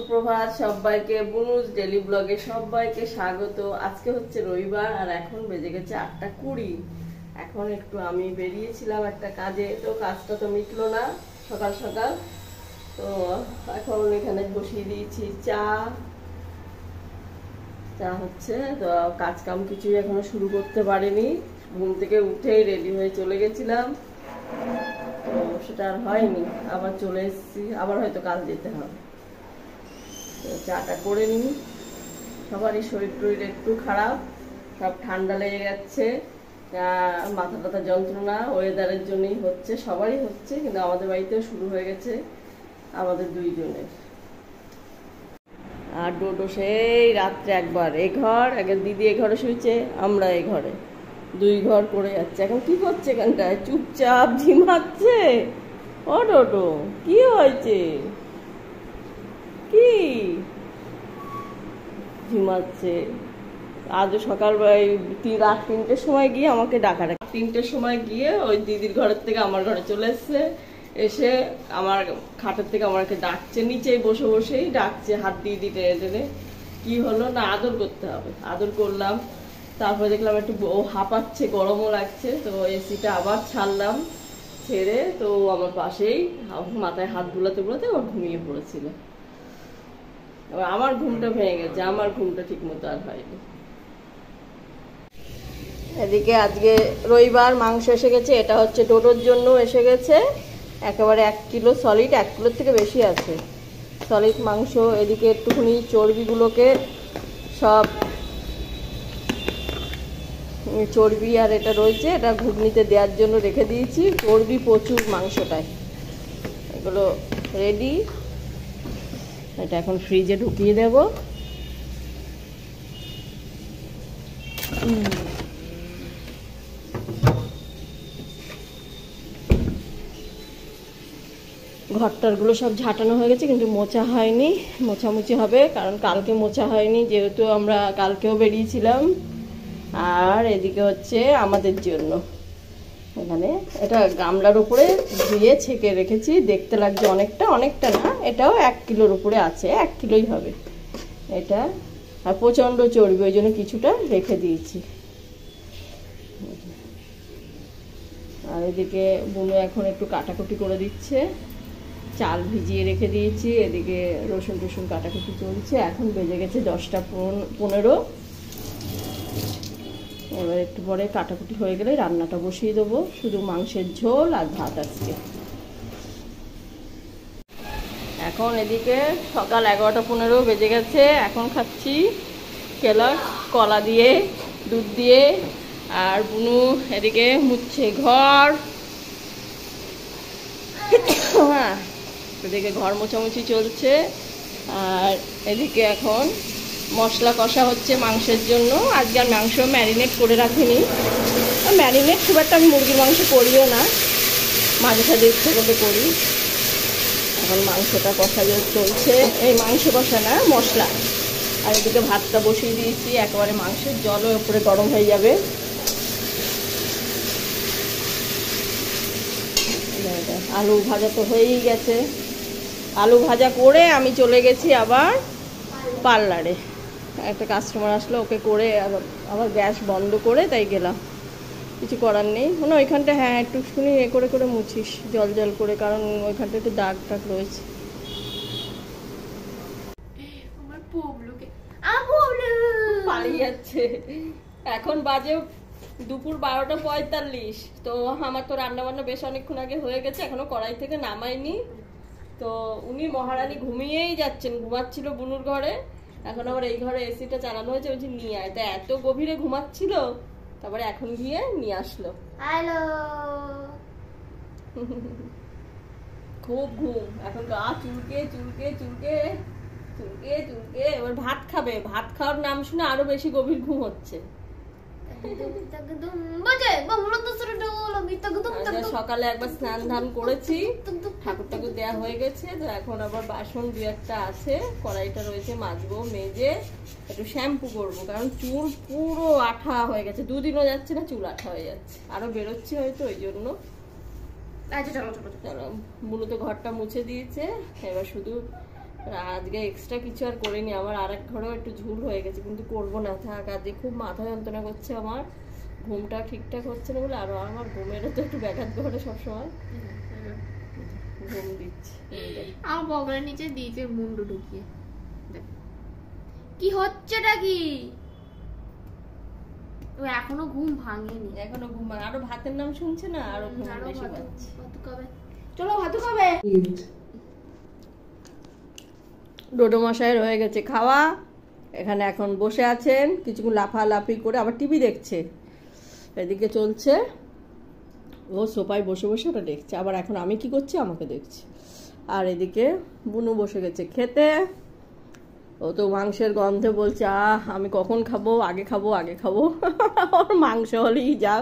সুপ্রভাত সবাইকে, বুনুস ডেলি ব্লগে সবাইকে স্বাগত। আজকে হচ্ছে রবিবার আর এখন বেজে গেছে 8:20। এখন একটু আমি বেরিয়েছিলাম একটা কাজে, তো কাজটা তো মিটলো না সকাল সকাল। তো এখন এখানে বসিয়ে দিয়েছি চা হচ্ছে। তো কাজ কাম কিছুই এখনো শুরু করতে পারিনি। ঘুম থেকে উঠেই রেডি হয়ে চলে গেছিলাম, তো সেটা আর হয়নি। আবার চলে এসেছি, আবার হয়তো কাল যেতে হবে। তো চাটা করে নিই। সবারই শরীর টরীর একটু খারাপ, সব ঠান্ডা লেগে যাচ্ছে, মাথা ব্যথা যন্ত্রণা ওয়েদারের জন্যই হচ্ছে, সবারই হচ্ছে, কিন্তু আমাদের বাড়িতেও শুরু হয়ে গেছে আমাদের দুইজনের। আর ডোডো সেই রাত্রে একবার এ ঘর, আগে দিদি এ ঘরে শুয়েছে, আমরা এ ঘরে, দুই ঘর করে যাচ্ছে। এখন কি করছে এখানটায়? চুপচাপ ঝিমাচ্ছে। ও ডোডো, কি হয়েছে? কি ঝিমাচ্ছে? আজও সকাল 3-3টের সময় গিয়ে আমাকে ডাকা, 3টের সময় গিয়ে ওই দিদির ঘরের থেকে আমার ঘরে চলে এসছে, এসে আমার খাটের থেকে আমাকে ডাকছে, নিচেই বসে বসেই ডাকছে, হাত দিয়ে দিতে টেনে। কি হলো না, আদর করতে হবে। আদর করলাম, তারপরে দেখলাম একটু ও হাঁপাচ্ছে, গরমও লাগছে, তো এসিটা আবার ছাড়লাম, ছেড়ে তো আমার পাশেই মাথায় হাত বুলাতে বুলাতে আমার ঘুমিয়ে পড়েছিল। এবার আমার ঘুমটা ভেঙে গেছে, আমার ঘুমটা ঠিক মতো আর হয়নি। এদিকে আজকে রবিবার, মাংস এসে গেছে। এটা হচ্ছে ডোডোর জন্য এসে গেছে, একেবারে 1 কিলো সলিড, 1 কিলোর থেকে বেশি আছে সলিড মাংস। এদিকে একটুখানি চর্বিগুলোকে সব চর্বি আর এটা রয়েছে, এটা ঘুগনিতে দেওয়ার জন্য রেখে দিয়েছি। চর্বি প্রচুর মাংসটায়, এগুলো রেডি। এটা এখন ফ্রিজে ঢুকিয়ে দেব। ঘরটারগুলো সব ঝাঁটানো হয়ে গেছে, কিন্তু মোছা হয়নি, মোছামুছি হবে, কারণ কালকে মোছা হয়নি, যেহেতু আমরা কালকেও বেরিয়েছিলাম। আর এদিকে হচ্ছে আমাদের জন্য এখানে এটা গামলার উপরে ধুয়ে ছেঁকে রেখেছি। দেখতে লাগছে অনেকটা না, এটাও 1 কিলোর উপরে আছে, 1 কিলোই হবে এটা। আর প্রচণ্ড চর্বি, ওই জন্য কিছুটা রেখে দিয়েছি। আর এদিকে বুনু এখন একটু কাটাকুটি করে দিচ্ছে, চাল ভিজিয়ে রেখে দিয়েছি। এদিকে রসুন টসুন কাটাকুটি চলছে। এখন বেজে গেছে 10:15। এবার একটু পরে কাটাকুটি হয়ে গেলে রান্নাটা বসিয়ে দেবো, শুধু মাংসের ঝোল আর ভাত আজকে। এখন এদিকে সকাল 11:15 বেজে গেছে। এখন খাচ্ছি কেলস কলা দিয়ে, দুধ দিয়ে। আর বুনু এদিকে মুছছে ঘর। হ্যাঁ, এদিকে ঘর মোছামুছি চলছে। আর এদিকে এখন মশলা কষা হচ্ছে মাংসের জন্য। আজকে আর মাংস ম্যারিনেট করে রাখিনি, ম্যারিনেট খুব একটা আমি মুরগির মাংস করিও না, মাঝে সাঝে ইচ্ছে করতে করি। এখন মাংসটা কষা চলছে, এই মাংস কষা না, মশলা। আর এদিকে ভাতটা বসিয়ে দিয়েছি, একেবারে মাংসের জলও উপরে গরম হয়ে যাবে। আলু ভাজা তো হয়েই গেছে, আলু ভাজা করে আমি চলে গেছি আবার পার্লারে। একটা কাস্টমার আসলো, ওকে করে আবার গ্যাস বন্ধ করে তাই গেলাম, কিছু করার নেই। মানে ওইখানটা হ্যাঁ একটুখানি এ করে করে মুছিস জল জল করে, কারণ ওইখানটা একটু দাগ টাগ রয়েছে। পালিয়ে যাচ্ছে। এখন বাজে দুপুর 12:45। তো আমার তো রান্না বান্না বেশ অনেকক্ষণ আগে হয়ে গেছে, এখনো কড়াই থেকে নামাইনি। তো উনি মহারানী ঘুমিয়েই যাচ্ছেন, ঘুমাচ্ছিল বুনুর ঘরে। এখন আবার এই ঘরে এসিটা চালানো হয়েছে, বলছি নিয়ে আয়। তা এত গভীরে ঘুমাচ্ছিল, তারপরে এখন গিয়ে নিয়ে আসলো। হ্যালো, খুব ঘুম এখন, গা চুলকে চুলকে চুলকে চুলকে চুলকে। এবার ভাত খাবে, ভাত খাওয়ার নাম শুনে আরো বেশি গভীর ঘুম হচ্ছে। সকালে একবার স্নান ধান করেছি, ঠাকুর ঠাকুর দেওয়া হয়ে গেছে। তো এখন আবার বাসন 2-1টা আছে, কড়াইটা রয়েছে, মাজবো, মেজে একটু শ্যাম্পু করবো, কারণ চুল পুরো আঠা হয়ে গেছে। 2 দিনও যাচ্ছে না, চুল আঠা হয়ে যাচ্ছে, আরো বেরোচ্ছে হয়তো ওই জন্য। বুনু তো ঘরটা মুছে দিয়েছে, এবার শুধু আজকে এক্সট্রা কিছু আর করিনি, আমার আরেক ঘরেও একটু ঝুল হয়ে গেছে, কিন্তু করবো না, থাক। আজকে খুব মাথা যন্ত্রণা করছে আমার, ঘুমটা ঠিকঠাক হচ্ছে না বলে। আর আমার ঘুমেরও তো একটু ব্যাঘাত ঘটে সবসময়, ঘুম দিচ্ছি। আমার বগলের নিচে দিয়েছে মুন্ডু ঢুকিয়ে। কি হচ্ছেটা কি? ও এখনো ঘুম ভাঙেনি, এখনো ঘুম ভাঙে, আরো ভাতের নাম শুনছে না, আরো ঘুম বেশি পাচ্ছে। চলো ভাত খাবে। ডোডো মশাইয়ের হয়ে গেছে খাওয়া, এখানে এখন বসে আছেন কিছুক্ষণ লাফালাফি করে, আবার টিভি দেখছে। এদিকে চলছে, ও সোফায় বসে বসে ওটা দেখছে, আবার এখন আমি কি করছি আমাকে দেখছে। আর এদিকে বুনু বসে গেছে খেতে, ও তো মাংসের গন্ধে বলছে আমি কখন খাবো, আগে খাবো আগে খাবো। ওর মাংস হলেই যা।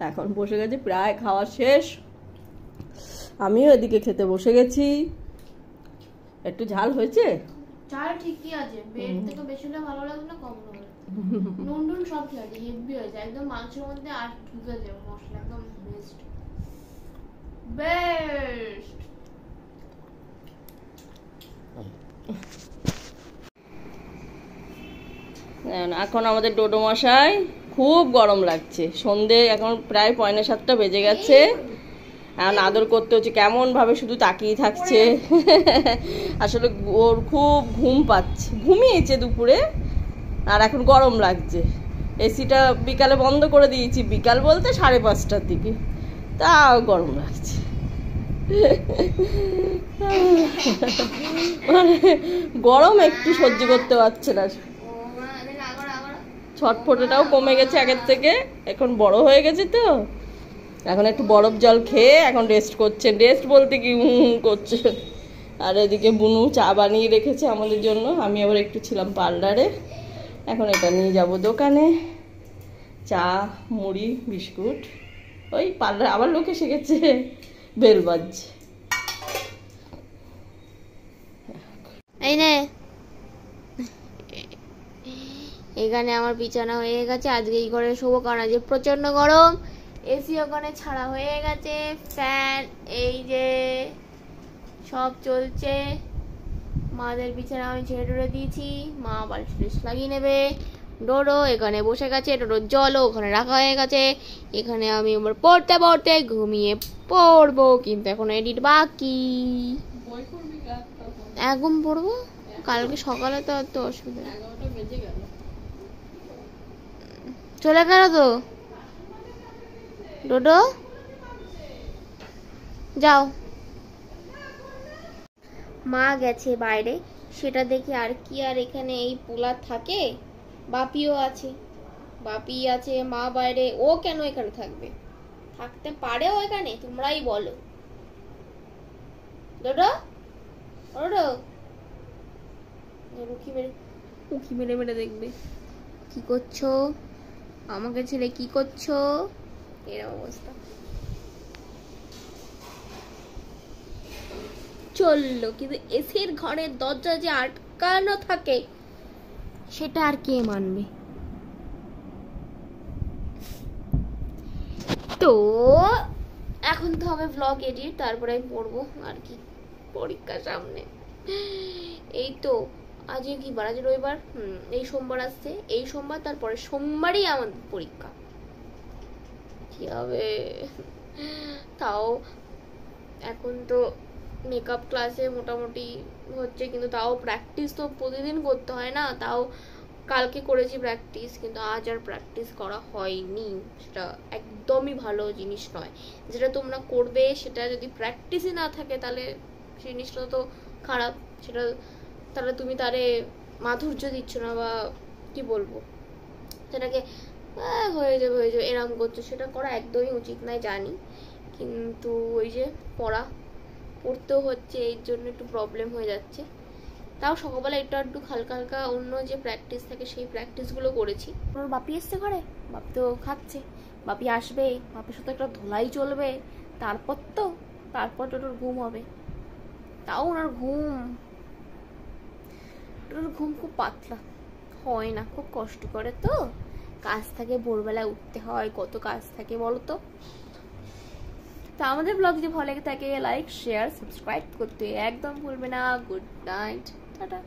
এখন বসে গেছে, প্রায় খাওয়া শেষ, আমিও এদিকে খেতে বসে গেছি। একটু ঝাল হয়েছে, ঝাল ঠিকই আছে, বেড থেকে বেশি হলে ভালো লাগবে না কম লাগবে। নুন টুন সব ঠিক আছে, হেভি হয়েছে একদম, মাংসের মধ্যে আর ঢুকে যাবে মশলা, একদম বেস্ট বেস্ট। এখন আমাদের ডোডো মশাই খুব গরম লাগছে, সন্ধে এখন প্রায় 6:45 বেজে গেছে, এখন আদর করতে হচ্ছে, কেমন ভাবে শুধু তাকিয়ে থাকছে। আসলে ওর খুব ঘুম পাচ্ছে, ঘুমিয়েছে দুপুরে, আর এখন গরম লাগছে। এসিটা বিকালে বন্ধ করে দিয়েছি, বিকাল বলতে 5:30টার দিকে, তাও গরম লাগছে। মানে গরম একটু সহ্য করতে পারছে না, ছটফটাটাও কমে গেছে আগের থেকে, এখন বড় হয়ে গেছে তো, এখন একটু বরফ জল খেয়ে এখন রেস্ট করছে, রেস্ট বলতে কি করছে। আর এদিকে বুনু চা বানিয়ে রেখেছে আমাদের জন্য, আমি আবার একটু ছিলাম পার্লারে, এখন এটা নিয়ে যাব দোকানে, চা মুড়ি বিস্কুট, ওই পার্লার আবার লোক এসে গেছে, বেল বাজছে। এই নে, এখানে আমার বিছানা হয়ে গেছে, আজকে এই ঘরে শোবো, কারণ আজকে প্রচন্ড গরম, এসি ওখানে ছাড়া হয়ে গেছে, ফ্যান এই যে সব চলছে, মাদের বিছানা আমি ছেড়ে টুড়ে দিয়েছি, মা বালিশ লাগিয়ে নেবে। ডোডো এখানে বসে গেছে, ডোডোর জলও ওখানে রাখা হয়ে গেছে, এখানে আমি আবার পড়তে পড়তে ঘুমিয়ে পড়বো, কিন্তু এখন এডিট বাকি, এখন পড়বো, কালকে সকালে তো অত অসুবিধা। চলে গেল তো ডোডো, যাও। মা গেছে বাইরে, সেটা দেখি আর কি, আর এখানে এই পোলা থাকে, বাপিও আছে, বাপি আছে, মা বাইরে, ও কেন এখানে থাকবে, থাকতে পারে ও এখানে, তোমরাই বলো। ডোডো ডোডো, উকি মেরে উকি মেরে মেরে দেখবে, কি করছো আমাকে ছেলে, কি করছো, এরকম অবস্থা। চললো, কিন্তু এসির ঘরের দরজা যে আটকানো থাকে সেটা আর কে মানবে। তো এখন তো হবে ব্লগ এডিট, তারপরে আমি পড়বো আর কি, পরীক্ষা সামনে। এই তো আজকে কি বার, আজ রবিবার, এই সোমবার আসছে, এই সোমবার তারপরে সোমবারই আমাদের পরীক্ষা, কি হবে। তাও এখন তো মেকআপ ক্লাসে মোটামুটি হচ্ছে, কিন্তু তাও প্র্যাকটিস তো প্রতিদিন করতে হয় না, তাও কালকে করেছি প্র্যাকটিস, কিন্তু আজ আর প্র্যাকটিস করা হয়নি, সেটা একদমই ভালো জিনিস নয়। যেটা তোমরা করবে সেটা যদি প্র্যাকটিসই না থাকে তাহলে জিনিসটা তো খারাপ, সেটা তাহলে তুমি তারে মাধুর্য দিচ্ছ না, বা কি বলবো, সেটাকে হয়ে যাবে এরম করছো, সেটা করা একদমই উচিত নয় জানি, কিন্তু ওই যে পড়তেও হচ্ছে, এই জন্য একটু প্রবলেম হয়ে যাচ্ছে। তাও সকালবেলা একটু একটু হালকা হালকা অন্য যে প্র্যাকটিস থাকে সেই প্র্যাকটিসগুলো করেছি। ওর বাপি এসছে ঘরে, বাপি তো খাচ্ছে, বাপি আসবে, বাপির সাথে একটা ধোলাই চলবে, তারপর তোর ঘুম হবে। তাও ওনার ঘুম খুব পাতলা হয় না, খুব কষ্ট করে, তো কাজ থাকে, ভোরবেলা উঠতে হয়, কত কাজ থাকে বলো তো। তো আমাদের ব্লগ যদি ভালো লেগে থাকে লাইক শেয়ার সাবস্ক্রাইব করতে একদম ভুলবে না। Good night, tata.